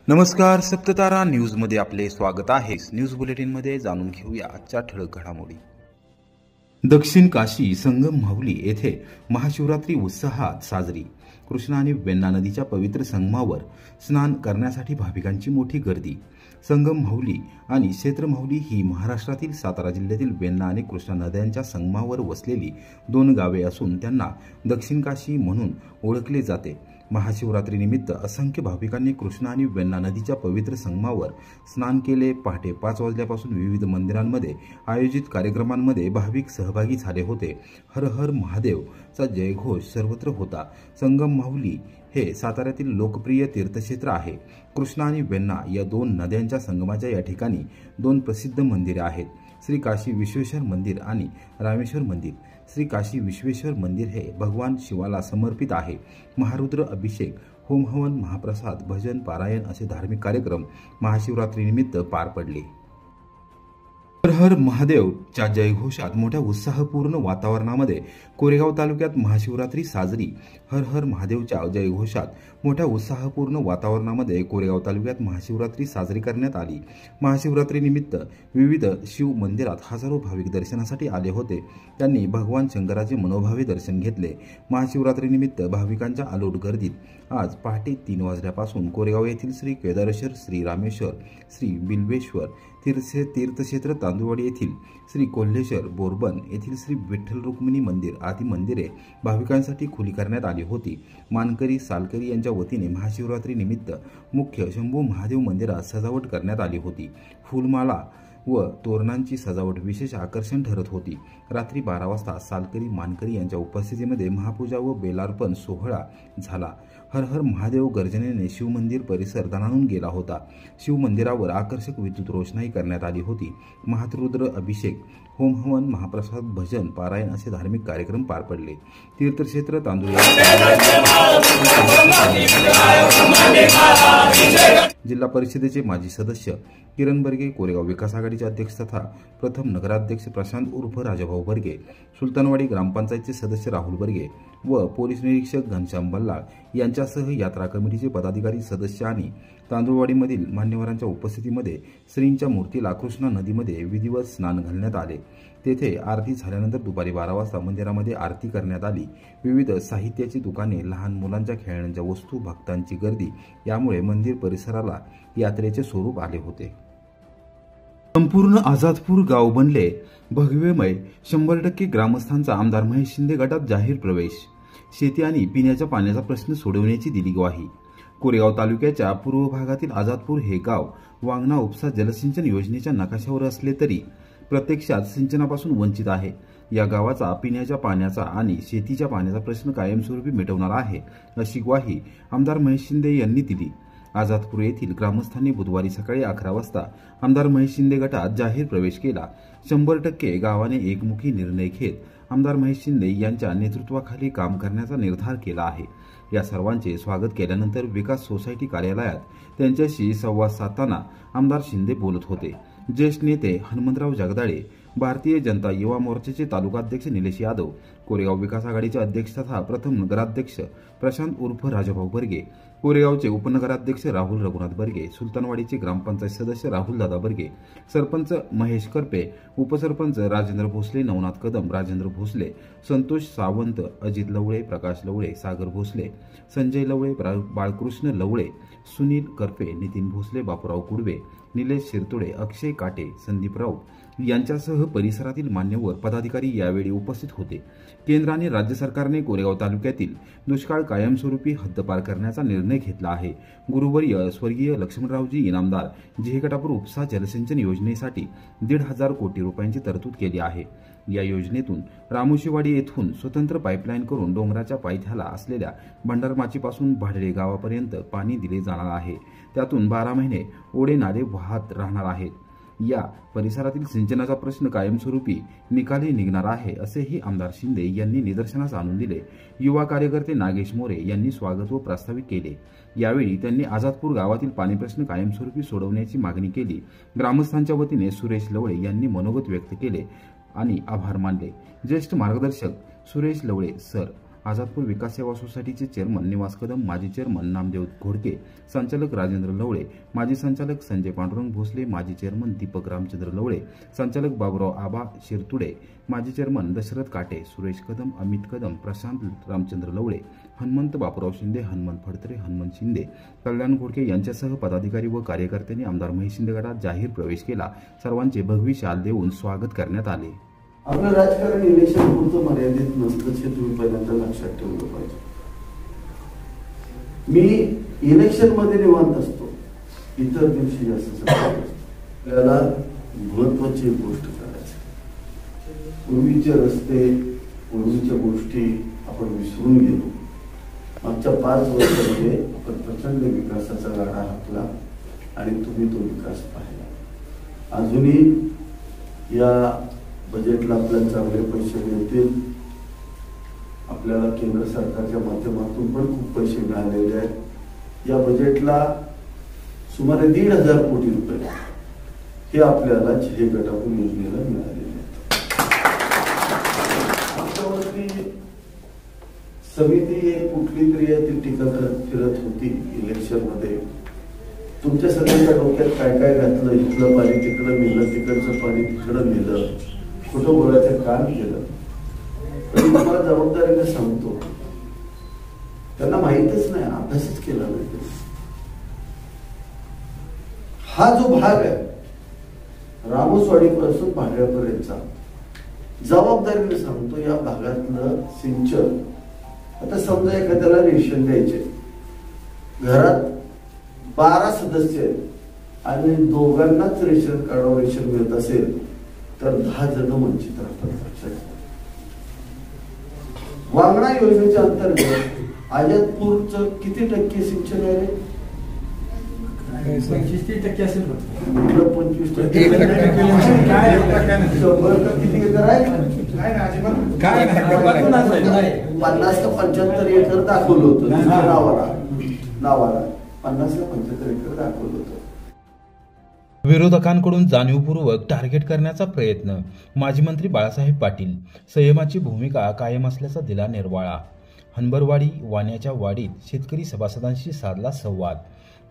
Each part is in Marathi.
नमस्कार, सप्ततारा न्यूजमध्ये आपले स्वागत आहे। न्यूज बुलेटिनमध्ये जाणून घेऊया आजच्या ठळक घडामोडी। दक्षिण काशी संगम माहुली येथे महाशिवरात्री उत्साहात साजरी। कृष्णा आणि वेण्णा नदीच्या पवित्र संगमावर स्नान करण्यासाठी भाविकांची मोठी गर्दी। संगम माहुली आणि क्षेत्र माहुली ही महाराष्ट्रातील सातारा जिल्ह्यातील वेण्णा आणि कृष्णा नद्यांच्या संगमावर वसलेली दोन गावे असून त्यांना दक्षिण काशी म्हणून ओळखले जाते। महाशिवरात्रीनिमित्त असंख्य भाविकांनी कृष्णा आणि वेण्णा नदीच्या पवित्र संगमावर स्नान केले। पहाटे 5 वाजल्यापासून विविध मंदिरांमध्ये आयोजित कार्यक्रमांमध्ये भाविक सहभागी झाले होते। हर हर महादेवचा जयघोष सर्वत्र होता। संगम माहुली हे साताऱ्यातील लोकप्रिय तीर्थक्षेत्र आहे। कृष्णा आणि वेण्णा या दोन नद्यांच्या संगमाच्या या ठिकाणी दोन प्रसिद्ध मंदिरे आहेत, श्री काशी विश्वेश्वर मंदिर आणि रामेश्वर मंदिर। श्री काशी विश्वेश्वर मंदिर हे भगवान शिवाला समर्पित आहे। महारुद्र अभिषेक, होम हवन, महाप्रसाद, भजन, पारायण असे धार्मिक कार्यक्रम महाशिवरात्रीनिमित्त पार पडले। हर हर महादेवच्या जयघोषात मोठ्या उत्साहपूर्ण वातावरणामध्ये कोरेगाव तालुक्यात महाशिवरात्री साजरी। हर हर महादेवच्या जयघोषात मोठ्या उत्साहपूर्ण वातावरणामध्ये कोरेगाव तालुक्यात महाशिवरात्री साजरी करण्यात आली। महाशिवरात्रीनिमित्त विविध शिव मंदिरात हजारो भाविक दर्शनासाठी आले होते। त्यांनी भगवान शंकराचे मनोभावे दर्शन घेतले। महाशिवरात्रीनिमित्त भाविकांच्या अलोट गर्दीत आज पहाटे 3 वाजल्यापासून कोरेगाव येथील श्री केदारेश्वर, श्री रामेश्वर, श्री बिल्वेश्वर तीर्थक्षेत्र, तांदुळवाडी येथील श्री कोल्हेश्वर, बोरबन येथील श्री विठ्ठल रुक्मिणी मंदिर आदी मंदिरे भाविकांसाठी खुली करण्यात आली होती। मानकरी सालकरी यांच्या वतीने महाशिवरात्री निमित्त मुख्य शंभू महादेव मंदिरात सजावट करण्यात आली होती। फुलमाला व तोरणांची सजावट विशेष आकर्षण ठरत होती। रात्री 12 वाजता सालकरी मानकरी यांच्या उपस्थितीमध्ये महापूजा व बेलार्पण सोहळा झाला। हर हर महादेव गर्जनेने शिवमंदिर परिसर दणाणून गेला होता। शिवमंदिरावर आकर्षक विद्युत रोषणाई करण्यात आली होती। महारुद्र अभिषेक, होम हवन, महाप्रसाद, भजन, पारायण असे धार्मिक कार्यक्रम पार पडले। तीर्थक्षेत्र तांदुळवाडी जिल्हा परिषदेचे माजी सदस्य किरण बर्गे, कोरेगाव विकास आघाडीचे अध्यक्ष तथा प्रथम नगराध्यक्ष प्रशांत उर्फ राजाभाऊ बर्गे, सुलतानवाडी ग्रामपंचायतचे सदस्य राहुल बर्गे व पोलीस निरीक्षक घनश्याम बल्लाळ यांच्यासह यात्रा कमिटीचे पदाधिकारी, सदस्य आणि तांदुळवाडीमधील मान्यवरांच्या उपस्थितीमध्ये श्रींच्या मूर्तीला कृष्णा नदीमध्ये विधिवत स्नान घालण्यात आले। तेथे आरती झाल्यानंतर दुपारी 12 वाजता मंदिरामध्ये आरती करण्यात आली। विविध साहित्याची दुकाने, लहान मुलांच्या खेळण्यांच्या वस्तू, भक्तांची गर्दी यामुळे मंदिर परिसराला यात्रेचे स्वरूप आले होते। संपूर्ण आझादपूर गाव बनले भगवेमय, 100% ग्रामस्थांचा आमदार महेश शिंदे गटात जाहीर प्रवेश। शेती आणि पिण्याच्या पाण्याचा प्रश्न सोडवण्याची दिली ग्वाही। कोरेगाव तालुक्याच्या पूर्व भागातील आझादपूर हे गाव वांगणा उपसा जलसिंचन योजनेच्या नकाशावर असले तरी प्रत्यक्षात सिंचनापासून वंचित आहे। या गावाचा पिण्याच्या पाण्याचा आणि शेतीच्या पाण्याचा प्रश्न कायमस्वरूपी मिटवणार आहे, अशी ग्वाही आमदार महेश शिंदे यांनी दिली। आझादपूर येथील ग्रामस्थांनी बुधवारी सकाळी 11 वाजता आमदार महेश शिंदे गटात जाहीर प्रवेश केला। 100% गावाने एकमुखी निर्णय घेत आमदार महेश शिंदे यांच्या नेतृत्वाखाली काम करण्याचा निर्धार केला आहे। या सर्वांचे स्वागत केल्यानंतर विकास सोसायटी कार्यालयात त्यांच्याशी संवाद साधताना आमदार शिंदे बोलत होते। ज्येष्ठ नेते हनुमंतराव जगदाळे, भारतीय जनता युवा मोर्चाचे तालुकाध्यक्ष निलेश यादव, कोरेगाव विकास आघाडीचे अध्यक्ष तथा प्रथम नगराध्यक्ष प्रशांत उर्फ राजाभाऊ बर्गे, कोरेगावचे उपनगराध्यक्ष राहुल रघुनाथ बर्गे, सुलतानवाडीचे ग्रामपंचायत सदस्य राहुल दादा बर्गे, सरपंच महेश करपे, उपसरपंच राजेंद्र भोसले, नवनाथ कदम, राजेंद्र भोसले, संतोष सावंत, अजित लवळे, प्रकाश लवळे, सागर भोसले, संजय लवळे, बाळकृष्ण लवळे, सुनील करपे, नितीन भोसले, बापूराव कुडवे, निलेश शिरतोडे, अक्षय काटे, संदीप राऊत यांच्यासह परिसरातील मान्यवर पदाधिकारी यावेळी उपस्थित होते। केंद्र आणि राज्य सरकारने कोरेगाव तालुक्यातील दुष्काळ कायमस्वरूपी हद्दपार करण्याचा निर्णय घेतला आहे। गुरुवर्य स्वर्गीय लक्ष्मणरावजी इनामदार जिहेगटापूर उपसा जलसिंचन योजनेसाठी 1,500 कोटी रुपयांची तरतूद केली आहे। या योजनेतून रामोशीवाडी येथून स्वतंत्र पाईपलाईन करून डोंगराच्या पायथ्याला असलेल्या भंडारमाचीपासून भाडळे गावापर्यंत पाणी दिले जाणार आहे। त्यातून 12 महिने ओढे नाले वाहत राहणार आहेत। या परिसरातील सिंचनाचा प्रश्न कायमस्वरूपी निकाली निघणार आहे, असेही आमदार शिंदे यांनी निदर्शनास आणून दिले। युवा कार्यकर्ते नागेश मोरे यांनी स्वागत व प्रास्ताविक केले। यावेळी त्यांनी आझादपूर गावातील पाणी प्रश्न कायमस्वरूपी सोडवण्याची मागणी केली। ग्रामस्थांच्या वतीने सुरेश लवळे यांनी मनोगत व्यक्त केले आणि आभार मानले। ज्येष्ठ मार्गदर्शक सुरेश लवळे सर, आझादपूर विकास सेवा सोसायटीचे चेअरमन निवास कदम, माजी चेअरमन नामदेव घोडके, संचालक राजेंद्र लवळे, माजी संचालक संजय पांडुरंग भोसले, माजी चेअरमन दीपक रामचंद्र लवळे, संचालक बाबुराव आबा शिरतुडे, माजी चेअरमन दशरथ काटे, सुरेश कदम, अमित कदम, प्रशांत रामचंद्र लवळे, हनुमंत बापूराव शिंदे, हनुमंत फडतरे, हनुमंत शिंदे, कल्याण घोडके यांच्यासह पदाधिकारी व कार्यकर्त्यांनी आमदार महेश शिंदे गटात जाहीर प्रवेश केला. सर्वांचे भगवी शाल देऊन स्वागत करण्यात आले. आपलं राजकारण इलेक्शन पुरतं मर्यादित नसतं हे तुम्ही पहिल्यांदा लक्षात ठेवलं पाहिजे. मी इलेक्शन मध्ये निवांत असतो, इतर दिवशी जास्त आपल्याला महत्वाची गोष्ट करायची. पूर्वीचे रस्ते, पूर्वीच्या गोष्टी आपण विसरून गेलो. मागच्या 5 वर्षांमध्ये आपण प्रचंड विकासाचा गाडा हाकला आणि तुम्ही तो विकास पाहिला. अजूनही या बजेटला आपल्याला चांगले पैसे मिळतील. आपल्याला केंद्र सरकारच्या माध्यमातून पण खूप पैसे मिळालेले आहेत. या बजेटला सुमारे 1,500 कोटी रुपये हे आपल्याला हे गटापूर योजनेला मिळालेले आहेत. आमच्यावरती समिती एक कुठली तरी ती टीका करत फिरत होती इलेक्शन मध्ये. तुमच्या सगळ्यांच्या डोक्यात काय काय घातलं, इथलं पाणी तिकडं नेलं, तिकडचं पाणी तिकडं नेलं, खोटं बोलायचं काम केलं. पण तुम्हाला जबाबदारीने सांगतो, त्यांना माहितच नाही, अभ्यासच केला नाही. हा जो भाग आहे रामोसवाडी पासून भांड्यापर्यंतचा, जबाबदारीने सांगतो, या भागातलं सिंचन, आता समजा एखाद्याला रेशन द्यायचे, घरात 12 सदस्य आहेत आणि दोघांनाच रेशन कार्डावर रेशन मिळत असेल तर 10 जण वंचित राहतात. वांगणा योजनेच्या अंतर्गत आझादपूरचं किती टक्के सिंचन आहे रे? 25% असेल. 25% किती एकर आहे? 50 का 75 एकर दाखवलं होतं नावाला 50 का 75 एकर दाखवलं होतं. विरोधकांकडून जाणीवपूर्वक टार्गेट करण्याचा प्रयत्न. माजी मंत्री बाळासाहेब पाटील. संयमाची भूमिका कायम असल्याचा दिला निर्वाळा. हनबरवाडी वाण्याच्या वाडीत शेतकरी सभासदांशी साधला संवाद.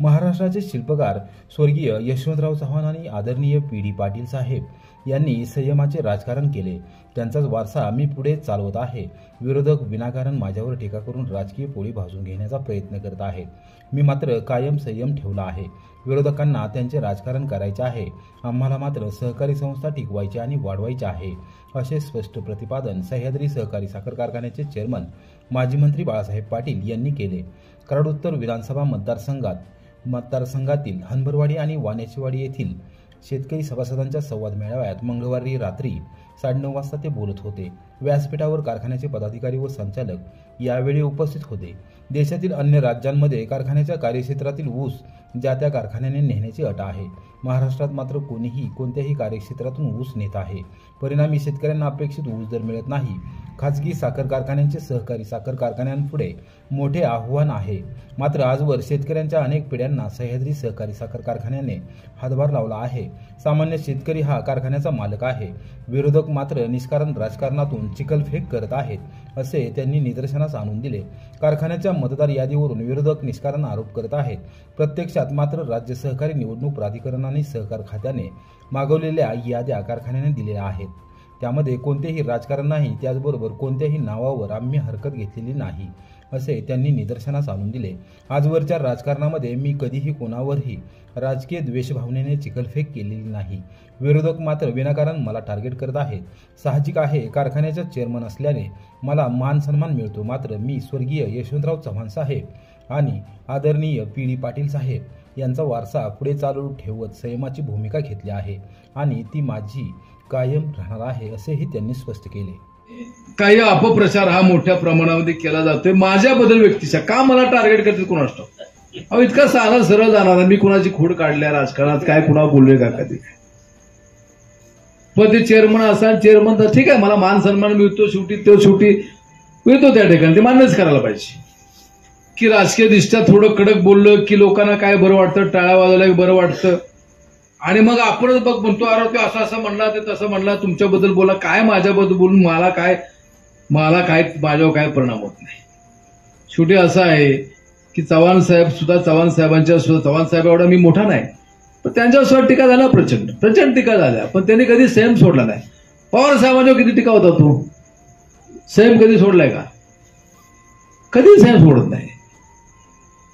महाराष्ट्राचे शिल्पकार स्वर्गीय यशवंतराव चव्हाण आणि आदरणीय पी.डी. पाटील साहेब यांनी संयमाचे राजकारण केले. त्यांचाच वारसा मी पुढे चालवत आहे. विरोधक विनाकारण माझ्यावर टीका करून राजकीय पोळी भाजून घेण्याचा प्रयत्न करत आहेत. मी मात्र कायम संयम ठेवला आहे. विरोधकांना त्यांचे राजकारण करायचे आहे, आम्हाला मात्र सहकारी संस्था टिकवायची आणि वाढवायची आहे, असे स्पष्ट प्रतिपादन सह्याद्री सहकारी साखर कारखान्याचे चेअरमन माजी मंत्री बाळासाहेब पाटील यांनी केले. कराड उत्तर विधानसभा मतदारसंघातील हनबरवाडी आणि वाण्याचीवाडी येथील शेतकरी सभासदांच्या संवाद मेळाव्यात मंगळवारी रात्री 9:30 वाजता ते बोलत होते. व्यासपीठावर कारखान्याचे पदाधिकारी व संचालक यावेळी उपस्थित होते. देशातील अन्य राज्यांमध्ये कारखान्याच्या कार्यक्षेत्रातील ऊस ज्या त्या कारखान्याने नेण्याची अट आहे. महाराष्ट्रात मात्र कोणीही कोणत्याही कार्यक्षेत्रातून ऊस नेत आहे. परिणामी शेतकऱ्यांना अपेक्षित ऊस दर मिळत नाही. खाजगी साखर कारखान्यांचे सहकारी साखर कारखान्यांपुढे मोठे आव्हान आहे. मात्र आजवर शेतकऱ्यांच्या अनेक पिढ्यांना सह्याद्री सहकारी साखर कारखान्याने हातभार लावला आहे. सामान्य शेतकरी हा कारखान्याचा मालक आहे. विरोधक मात्र निष्कारण राजकारणातून चिखलफेक करत आहेत, असे त्यांनी निदर्शनास आणून दिले. कारखान्याच्या मतदार यादीवरून विरोधक निष्कारण आरोप करत आहेत. प्रत्यक्षात मात्र राज्य सहकारी निवडणूक प्राधिकरणाने सहकार खात्याने मागवलेल्या याद्या कारखान्याने दिलेल्या आहेत. त्यामध्ये कोणतेही राजकारण नाही. त्याचबरोबर कोणत्याही नावावर आम्ही हरकत घेतलेली नाही, असे त्यांनी निदर्शनास आणून दिले. आजवरच्या राजकारणामध्ये मी कधीही कोणावरही राजकीय द्वेषभावनेने चिखलफेक केलेली नाही. विरोधक मात्र विनाकारण मला टार्गेट करत आहेत. साहजिक आहे, कारखान्याचा चेअरमन असल्याने मला मान सन्मान मिळतो. मात्र मी स्वर्गीय यशवंतराव चव्हाण साहेब आणि आदरणीय पी.डी. पाटील साहेब यांचा वारसा पुढे चालू ठेवत संयमाची भूमिका घेतली आहे आणि ती माझी कायम राहणार आहे, असेही त्यांनी स्पष्ट केले. काही अपप्रचार हा मोठ्या प्रमाणामध्ये केला जातोय माझ्याबद्दल व्यक्तीचा. का मला टार्गेट करते कोणास ठाऊक. अहो इतका साधा सरळ जाणार मी कुणाची खोड काढल्या राजकारणात, काय कुणा बोलले का कधी. पण ते चेअरमन असा चेअरमन तर ठीक आहे, मला मान सन्मान मिळतो, शेवटी मिळतो त्या ठिकाणी, ते मान्यच करायला पाहिजे की राजकीय दृष्ट्या थोडं कडक बोललं की लोकांना काय बरं वाटतं, टाळ्या वाजवल्या बरं वाटतं आणि मग आपणच बघ म्हणतो अरे तो असं म्हणला ते तसं म्हणला, तुमच्याबद्दल बोला, काय माझ्याबद्दल बोलून मला काय मला माझ्यावर काय परिणाम होत नाही. शेवटी असं आहे की चव्हाण साहेबांच्या सुद्धा चव्हाण साहेब एवढा मी मोठा नाही, पण त्यांच्यावर सुद्धा टीका झाल्या, प्रचंड टीका झाल्या, पण त्यांनी कधी संयम सोडला नाही. पवार साहेबांच्यावर किती टीका होता, तो संयम कधी सोडलाय का? कधी संयम सोडत नाही.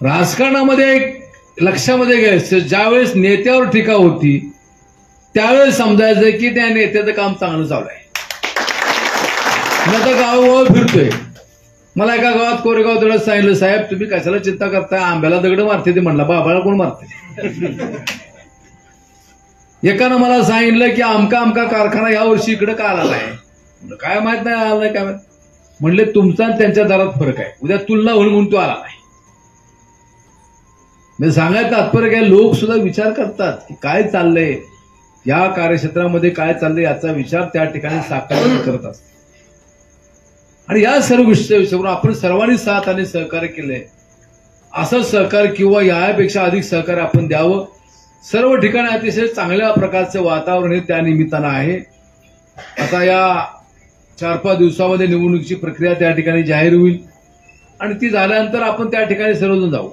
राजकारणामध्ये एक लक्षामध्ये घ्यायचं, ज्यावेळेस नेत्यावर टीका होती त्यावेळेस समजायचं की त्या नेत्याचं काम चांगलं चालू आहे. मी आता गावोगाव फिरतोय. मला एका गावात कोरेगाव दगडात सांगितलं, साहेब तुम्ही कशाला चिंता करताय, आंब्याला दगड मारते ते. म्हणला बाबाला कोण मारते? एकानं मला सांगितलं की आमका कारखाना यावर्षी इकडे का आला नाही. काय माहित नाही आला नाही, काय माहित. म्हणले तुमचा आणि त्यांच्या दरात फरक आहे, उद्या तुलना होईल म्हणून तो आला नाही. मी सांगायचं तात्पर्य काय, लोक सुद्धा विचार करतात की काय चाललंय या कार्यक्षेत्रामध्ये, काय चाललंय याचा विचार त्या ठिकाणी साकार करत असतात. आणि या सर्व विषयावरून आपण सर्वांनी साथ आणि सहकार्य केलंय. असं सहकार्य किंवा यापेक्षा अधिक सहकार्य आपण द्यावं. सर्व ठिकाणी अतिशय चांगल्या प्रकारचं वातावरण हे त्या निमित्तानं आहे. आता या 4-5 दिवसामध्ये निवडणुकीची प्रक्रिया त्या ठिकाणी जाहीर होईल आणि ती झाल्यानंतर आपण त्या ठिकाणी सर्वजण जाऊ.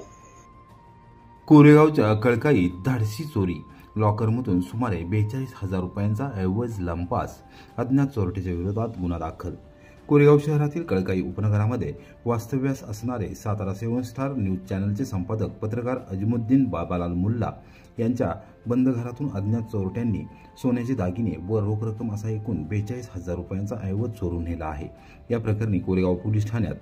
कोरेगावच्या कळकाईत धाडसी चोरी, लॉकरमधून सुमारे 42,000 रुपयांचा ऐवज लंपास, अज्ञात चोरट्याच्या विरोधात गुन्हा दाखल. कोरेगाव शहरातील कळकाई उपनगरामध्ये वास्तव्यास असणारे सातारा 7 स्टार न्यूज चॅनलचे संपादक पत्रकार अजमुद्दीन बाबालाल मुल्ला यांच्या बंद घरातून अज्ञात चोरट्यांनी सोन्याचे दागिने व रोख रक्कम असा एकूण 42,000 रुपयांचा ऐवज चोरून नेला आहे. या प्रकरणी कोरेगाव पोलीस ठाण्यात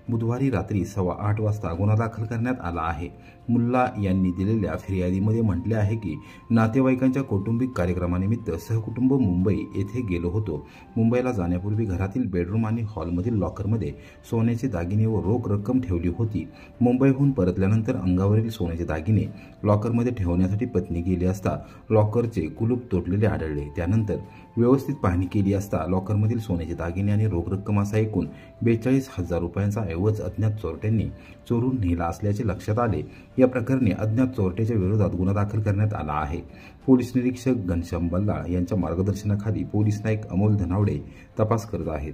बुधवारी रात्री 8:15 वाजता गुन्हा दाखल करण्यात आला आहे. मुल्ला यांनी दिलेल्या फिर्यादीमध्ये म्हटले आहे की नातेवाईकांच्या कौटुंबिक कार्यक्रमानिमित्त सहकुटुंब मुंबई येथे गेलो होतो. मुंबईला जाण्यापूर्वी घरातील बेडरूम आणि हॉलमधील लॉकरमध्ये सोन्याचे दागिने व रोख रक्कम ठेवली होती. मुंबईहून परतल्यानंतर अंगावरील सोन्याचे दागिने लॉकरमध्ये ठेवण्यासाठी पत्नी गेली असता लॉकरचे कुलूप तोडलेले आढळले. त्यानंतर व्यवस्थित पाहणी केली असता लॉकरमधील सोन्याचे दागिने आणि रोख रक्कम असा एकूण 42,000 रुपयांचा ऐवज अज्ञात चोरट्यांनी चोरून नेला असल्याचे लक्षात आले. या प्रकरणी अज्ञात चोरट्याच्या विरोधात गुन्हा दाखल करण्यात आला आहे. पोलीस निरीक्षक घनश्याम बल्लाळ यांच्या मार्गदर्शनाखाली पोलीस नाईक अमोल धनावडे तपास करत आहेत.